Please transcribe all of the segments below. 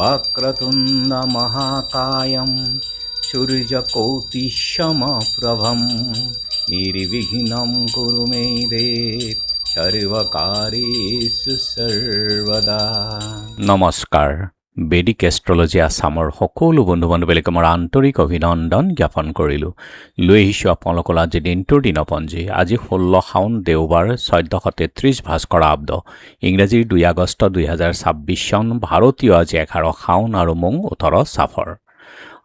वक्रतुण्ड महाकायं सूर्यकोटिसमप्रभं निर्विघ्नं कुरु मे देव सर्वकार्येषु सर्वदा। নমস্কাৰ। বেদিক এষ্ট্ৰলজি আছামৰ সকলো বন্ধু বান্ধৱীক মোৰ আন্তৰিক অভিনন্দন জ্ঞাপন কৰিলোঁ। লৈ আহিছোঁ আপোনালোকৰ আজি দিনটোৰ দিনপঞ্জী। আজি 16 শাওন দেওবাৰ 1433 ভাস্কৰ আব্দ, ইংৰাজীৰ 2 আগষ্ট 2026 চন, ভাৰতীয় আজি 11 শাওন আৰু মং 18 চাফৰ।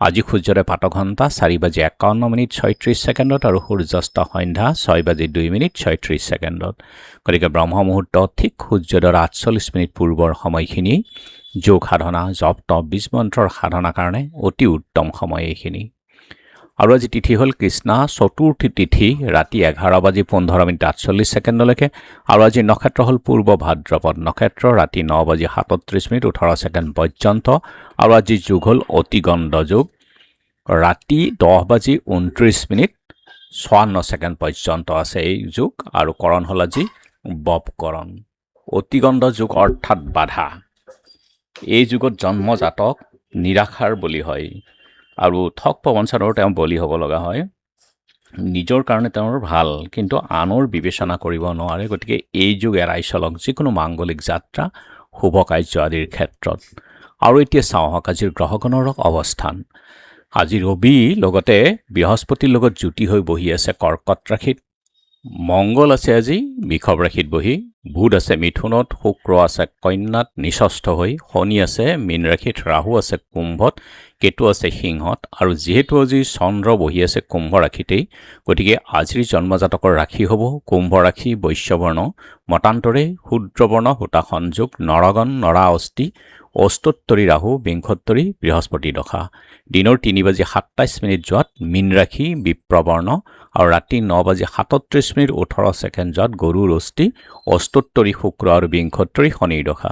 আজি সূৰ্যৰে পাতঘণ্টা 4:51:36 আৰু সূৰ্যাস্ত সন্ধ্যা 6:02:36। গতিকে ব্ৰহ্ম মুহূৰ্ত ঠিক সূৰ্যোদয়ৰ 48 পূৰ্বৰ সময়খিনি যোগ সাধনা, জপ তপ, বীজ মন্ত্ৰৰ সাধনাৰ কাৰণে অতি উত্তম সময় এইখিনি। আৰু আজি তিথি হ'ল কৃষ্ণা চতুৰ্থী তিথি, ৰাতি 11:15:48 আৰু আজি নক্ষত্ৰ হ'ল পূৰ্ব ভাদ্ৰপদ নক্ষত্ৰ, ৰাতি 9:37:18 পৰ্যন্ত। আৰু আজি যোগ হ'ল অতিগণ্ড যোগ, ৰাতি 10:29:56 পৰ্যন্ত আছে এই যোগ। আৰু কৰণ হ'ল আজি বপকৰণ। অতিগণ্ড যোগ অৰ্থাৎ বাধা। এই যুগত জন্মজাতক নিৰাশাৰ বলি হয় আৰু ঠগ প্ৰবঞ্চনাৰো তেওঁ বলি হ'ব লগা হয়। নিজৰ কাৰণে তেওঁৰ ভাল, কিন্তু আনৰ বিবেচনা কৰিব নোৱাৰে। গতিকে এই যুগ এৰাই চলক যিকোনো মাংগলিক যাত্ৰা, শুভ কাৰ্য আদিৰ ক্ষেত্ৰত। আৰু এতিয়া চাওঁ আহক আজিৰ গ্ৰহগণৰ অৱস্থান। আজি ৰবি লগতে বৃহস্পতিৰ লগত যুতি হৈ বহি আছে কৰ্কট ৰাশিত। মংগল আছে আজি বৃষভ ৰাশিত বহি, বুধ আছে মিথুনত, শুক্ৰ আছে কন্যাত নিষষ্ঠ হৈ, শনি আছে মীন ৰাশিত, ৰাহু আছে কুম্ভত, কেতু আছে সিংহত। আৰু যিহেতু আজি চন্দ্ৰ বহি আছে কুম্ভ ৰাশিতেই, গতিকে আজিৰ জন্মজাতকৰ ৰাশি হ'ব কুম্ভ ৰাশি, বৈশ্যবৰ্ণ, মতান্তৰে শূদ্ৰবৰ্ণ, সূতা সংযোগ, নৰগণ, নৰা অস্থি, অস্তোত্তৰী ৰাহু, বিংশোত্তৰী বৃহস্পতি দশা। দিনৰ 3:27 যোৱাত মীন ৰাশি বিপ্ৰবৰ্ণ আৰু ৰাতি 9:37:18 যোৱাত গৰুৰ অস্থি, অস্তোত্তৰী শুক্ৰ আৰু বিংশোত্তৰী শনিৰ দশা।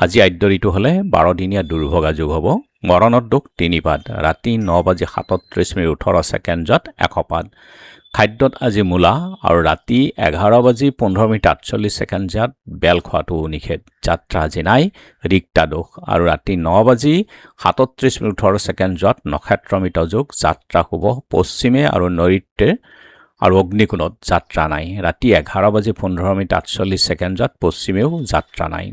আজি আদ্য ঋতু হ'লে 12 দিনীয়া দুৰ্ভগা যোগ হ'ব। মৰণৰ দোষ 3 পাদ, ৰাতি 9:37:18 যোৱাত 1 পাদ। খাদ্যত আজি মূলা আৰু ৰাতি 11:15:48 যোৱাত বেল খোৱাটো নিষেধ। যাত্ৰা আজি নাই, ৰিক্তা দোষ। আৰু ৰাতি 9:37:18 যোৱাত নক্ষত্ৰমিত যোগ, যাত্ৰা শুভ পশ্চিমে আৰু নৈಋত্যে আৰু অগ্নিকোণত যাত্ৰা নাই। ৰাতি 11:15:48 যোৱাত পশ্চিমেও যাত্ৰা নাই।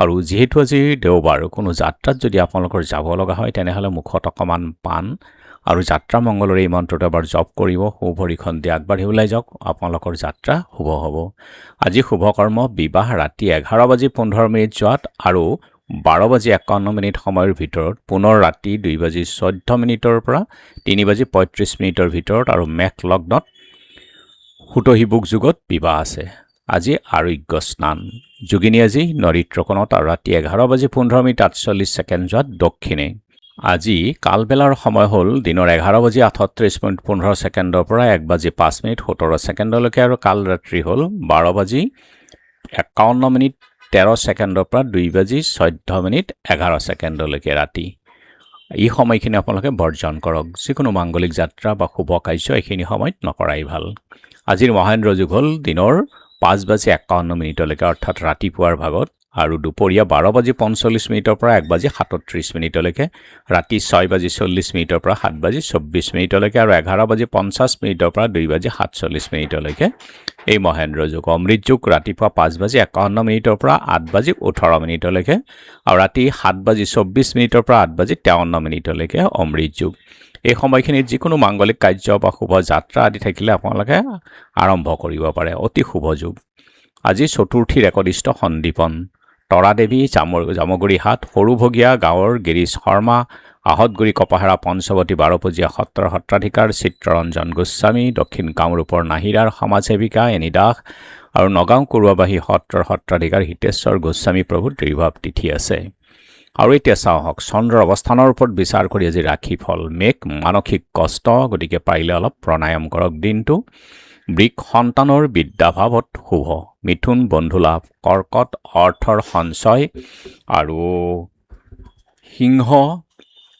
আৰু যিহেতু আজি দেওবাৰ, কোনো যাত্ৰাত যদি আপোনালোকৰ যাব লগা হয় তেনেহ'লে মুখত অকণমান পাণ আৰু যাত্ৰা মংগলৰ এই মন্ত্ৰটো এবাৰ জপ কৰিব। ভৰিখন দি আগবাঢ়ি ওলাই যাওক, আপোনালোকৰ যাত্ৰা শুভ হ'ব। আজি শুভকৰ্ম বিবাহ ৰাতি 11:15 যোৱাত আৰু 12:51 সময়ৰ ভিতৰত, পুনৰ ৰাতি 2:14 পৰা 3:35 ভিতৰত। আৰু মেঘ লগ্নত সুতহিবুক যুগত বিবাহ আছে। আজি আৰোগ্য স্নান। যোগিনী আজি নৰিত্ৰকোণত আৰু ৰাতি 11:15:48 যোৱাত দক্ষিণে। আজি কালবেলাৰ সময় হ'ল দিনৰ 11:38:15 পৰা 1:05:17 আৰু কাল ৰাত্ৰি হ'ল 12:51:13 পৰা 2:14:11 ৰাতি। এই সময়খিনি আপোনালোকে বৰ্জন কৰক। যিকোনো মাংগলিক যাত্ৰা বা শুভ কাৰ্য এইখিনি সময়ত নকৰাই ভাল। আজিৰ মহেন্দ্ৰ যুগ হ'ল দিনৰ 5:51 অৰ্থাৎ ৰাতিপুৱাৰ ভাগত, আৰু দুপৰীয়া 12:45 পৰা 1:37 ৰাতি 6:40 পৰা 7:24 আৰু 11:50 পৰা 2:47 এই মহেন্দ্ৰ যুগ। অমৃত যুগ ৰাতিপুৱা 5:51 পৰা 8:18 আৰু ৰাতি 7:24 পৰা 8:53 অমৃত যুগ। এই সময়খিনিত যিকোনো মাংগলিক কাৰ্য বা শুভ যাত্ৰা আদি থাকিলে আপোনালোকে আৰম্ভ কৰিব পাৰে। অতি শুভ যুগ। আজি চতুৰ্থীৰ একদিষ্ট সন্দীপন। তৰাদেৱী, জামগুৰি হাট, সৰুভগীয়া গাঁৱৰ গিৰীশ শৰ্মা, আহতগুৰি কপাহেৰা পঞ্চৱতী বাৰপূজীয়া সত্ৰৰ সত্ৰাধিকাৰ চিত্ৰৰঞ্জন গোস্বামী, দক্ষিণ কামৰূপৰ নাহিৰাৰ সমাজসেৱিকা এনি দাস আৰু নগাঁও কৰুৱাবাহী সত্ৰৰ সত্ৰাধিকাৰ হিতেশ্বৰ গোস্বামী প্ৰভুৰ দ্বিভাৱ তিথি আছে। আৰু এতিয়া চাওঁ আহক চন্দ্ৰৰ অৱস্থানৰ ওপৰত বিচাৰ কৰি আজি ৰাশিফল। মেঘ মানসিক কষ্ট, গতিকে পাৰিলে অলপ প্ৰণায়াম কৰক দিনটো। বৃষ সন্তানৰ বিদ্যাভাৱত শুভ। মিথুন বন্ধুলাভ। কৰ্কট অৰ্থৰ সঞ্চয় আৰু সিংহ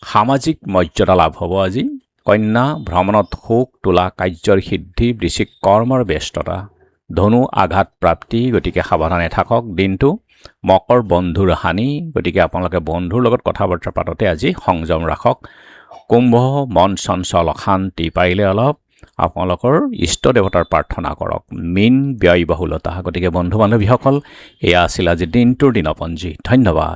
সামাজিক মৰ্যাদা লাভ হ'ব আজি। কন্যা ভ্ৰমণত সুখ, তুলা কাৰ্যৰ সিদ্ধি, বৃশ্চিক কৰ্মৰ ব্যস্ততা, ধনু আঘাত প্ৰাপ্তি, গতিকে সাৱধানে থাকক দিনটো। মকৰ বন্ধুৰ হানি গতিকে আপোনালোকে বন্ধুৰ লগত কথা বাৰ্তা পাতোতে আজি সংযম ৰাখক কুম্ভ মন চঞ্চল অশান্তি পাৰিলে অলপ আপোনালোকৰ ইষ্ট দেৱতাৰ প্ৰাৰ্থনা কৰক মীন ব্যয়বহুলতা গতিকে বন্ধু বান্ধৱীসকল এয়া আছিল আজি দিনটোৰ দিনপঞ্জী ধন্যবাদ